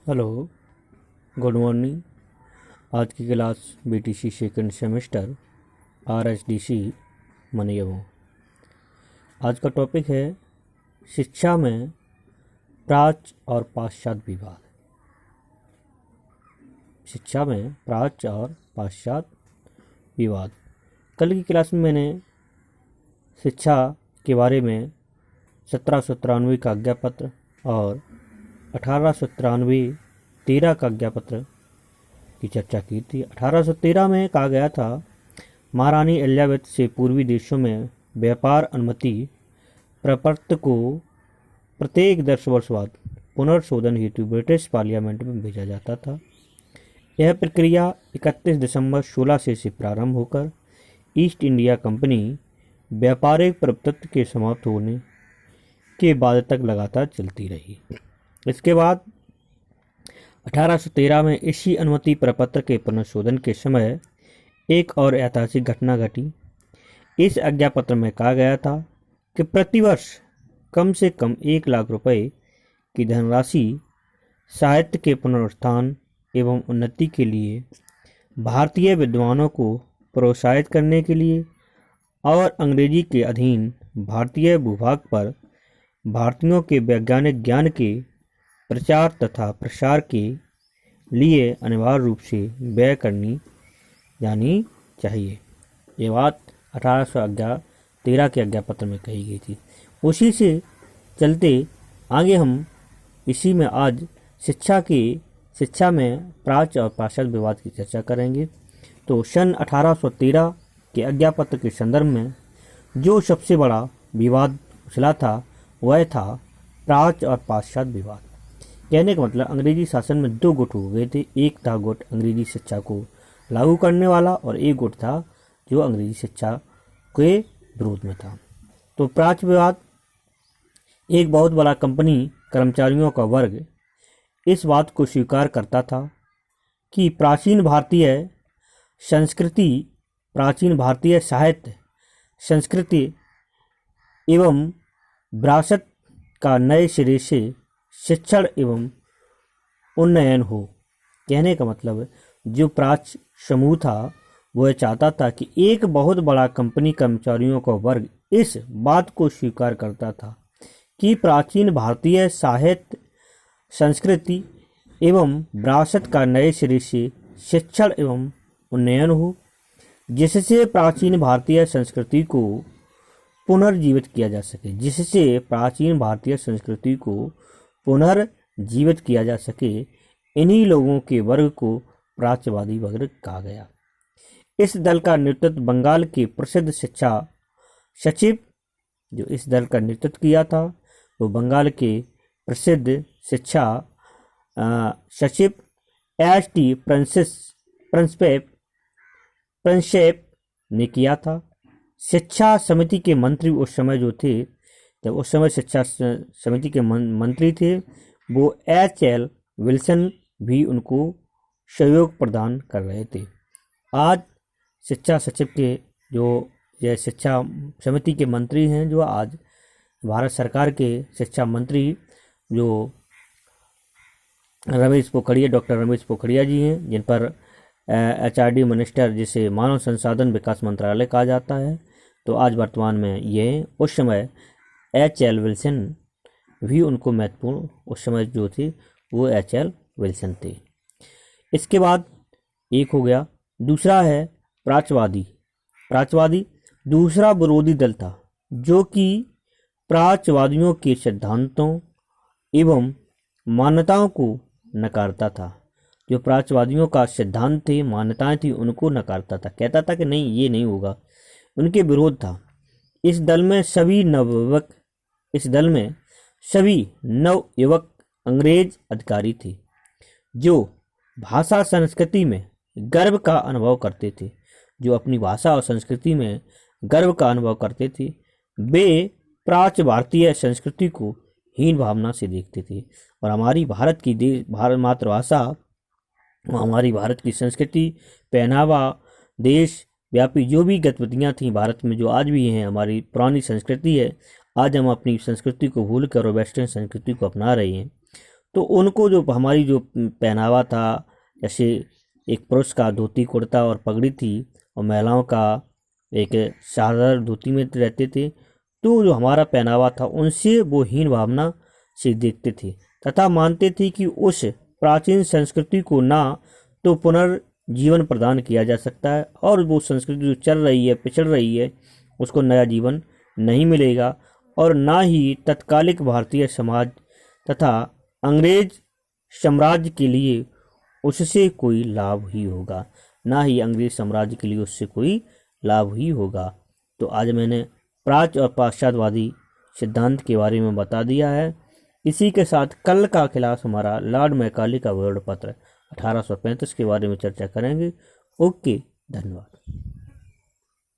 Hello, good morning. आज की class BTC second semester RSDC मनियमो। आज का टॉपिक है शिक्षा में प्राच्य और पाश्चात्य विवाद। शिक्षा में प्राच्य और पाश्चात्य विवाद। कल की क्लास में मैंने शिक्षा के बारे में 1793 का आज्ञापत्र और 1893 13 का आज्ञापत्र की चर्चा की थी। 1813 में कहा गया था, महारानी एलिजाबेथ से पूर्वी देशों में व्यापार अनुमति प्रपत्र को प्रत्येक 10 वर्ष बाद पुनर्शोधन हेतु ब्रिटिश पार्लियामेंट में भेजा जाता था। यह प्रक्रिया 31 दिसंबर 1600 से प्रारंभ होकर ईस्ट इंडिया कंपनी व्यापारिक प्रभुत्व के समाप्त होने के बाद तक लगातार चलती रही। इसके बाद 1813 में इसी अनुमति प्रपत्र के पुनर्शोधन के समय एक और ऐतिहासिक घटना घटी। इस आज्ञापत्र में कहा गया था कि प्रतिवर्ष कम से कम 1 लाख रुपए की धनराशि साहित्य के पुनरुत्थान एवं उन्नति के लिए, भारतीय विद्वानों को प्रोत्साहित करने के लिए और अंग्रेजी के अधीन भारतीय भूभाग पर भारतीयों के वैज्ञानिक ज्ञान के प्रचार तथा प्रसार के लिए अनिवार्य रूप से व्यय करनी जानी चाहिए। ये बात 1813 के आज्ञापत्र में कही गई थी। उसी से चलते आगे हम इसी में आज शिक्षा में प्राच्य और पाश्चात्य विवाद की चर्चा करेंगे। तो सन 1813 के आज्ञापत्र के संदर्भ में जो सबसे बड़ा विवाद उछला था वह था प्राच्य और पाश्चात्य विवाद। कहने का मतलब अंग्रेजी शासन में 2 गुट हो गए थे। एक था गुट अंग्रेजी शिक्षा को लागू करने वाला और एक गुट था जो अंग्रेजी शिक्षा के विरोध में था। तो प्राच्य विवाद, एक बहुत बड़ा कंपनी कर्मचारियों का वर्ग इस बात को स्वीकार करता था कि प्राचीन भारतीय संस्कृति, प्राचीन भारतीय साहित्य, संस्कृति एवं विरासत का नए सिरे से शिक्षण एवं उन्नयन हो। कहने का मतलब जो प्राच्य समूह था वह चाहता था कि एक बहुत बड़ा कंपनी कर्मचारियों का वर्ग इस बात को स्वीकार करता था कि प्राचीन भारतीय साहित्य, संस्कृति एवं विरासत का नए सिरे से शिक्षण एवं उन्नयन हो, जिससे प्राचीन भारतीय संस्कृति को पुनर्जीवित किया जा सके, जिससे प्राचीन भारतीय संस्कृति को पुनर्जीवित किया जा सके। इन्हीं लोगों के वर्ग को प्राच्यवादी वर्ग कहा गया। इस दल का नेतृत्व बंगाल के प्रसिद्ध शिक्षा सचिव, जो इस दल का नेतृत्व किया था वो बंगाल के प्रसिद्ध शिक्षा सचिव एस.टी. प्रिंसेप ने किया था। शिक्षा समिति के मंत्री उस समय जो थे, जब उस समय शिक्षा समिति के मंत्री थे, वो एच.एल. विल्सन भी उनको सहयोग प्रदान कर रहे थे। आज शिक्षा सचिव के जो यह शिक्षा समिति के मंत्री हैं, जो आज भारत सरकार के शिक्षा मंत्री जो डॉक्टर रमेश पोखरिया जी हैं, जिन पर एचआरडी मिनिस्टर, जिसे मानव संसाधन विकास मंत्रालय कहा जाता है, तो आज वर्तमान में ये, उस समय एच.एल. विल्सन भी उनको महत्वपूर्ण, उस समय जो थे वो एच.एल. विल्सन थे। इसके बाद एक हो गया, दूसरा है प्राच्यवादी दूसरा विरोधी दल था जो कि प्राच्यवादियों के सिद्धांतों एवं मान्यताओं को नकारता था। जो प्राच्यवादियों का सिद्धांत थे, मान्यताएं थी, उनको नकारता था, कहता था कि नहीं, ये नहीं होगा, उनके विरोध था। इस दल में सभी नवयुवक अंग्रेज अधिकारी थे जो भाषा संस्कृति में गर्व का अनुभव करते थे, जो अपनी भाषा और संस्कृति में गर्व का अनुभव करते थे। वे प्राच्य भारतीय संस्कृति को हीन भावना से देखते थे और हमारी भारत मातृभाषा, हमारी भारत की संस्कृति, पहनावा, देश व्यापी जो भी गतिविधियाँ थीं भारत में, जो आज भी हैं, हमारी पुरानी संस्कृति है। आज हम अपनी संस्कृति को भूल कर वेस्टर्न संस्कृति को अपना रहे हैं। तो उनको जो हमारी जो पहनावा था, जैसे एक पुरुष का धोती कुर्ता और पगड़ी थी और महिलाओं का एक साधारण धोती में रहते थे, तो जो हमारा पहनावा था उनसे वो हीन भावना से देखते थे तथा मानते थे कि उस प्राचीन संस्कृति को ना तो पुनर्जीवन प्रदान किया जा सकता है और वो संस्कृति जो चल रही है, पिछड़ रही है, उसको नया जीवन नहीं मिलेगा, और ना ही तत्कालिक भारतीय समाज तथा अंग्रेज साम्राज्य के लिए उससे कोई लाभ ही होगा, ना ही अंग्रेज साम्राज्य के लिए उससे कोई लाभ ही होगा। तो आज मैंने प्राच्य और पाश्चात्यवादी सिद्धांत के बारे में बता दिया है। इसी के साथ कल का क्लास हमारा लॉर्ड मैकाले का वर्णपत्र 1835 के बारे में चर्चा करेंगे। ओके, धन्यवाद।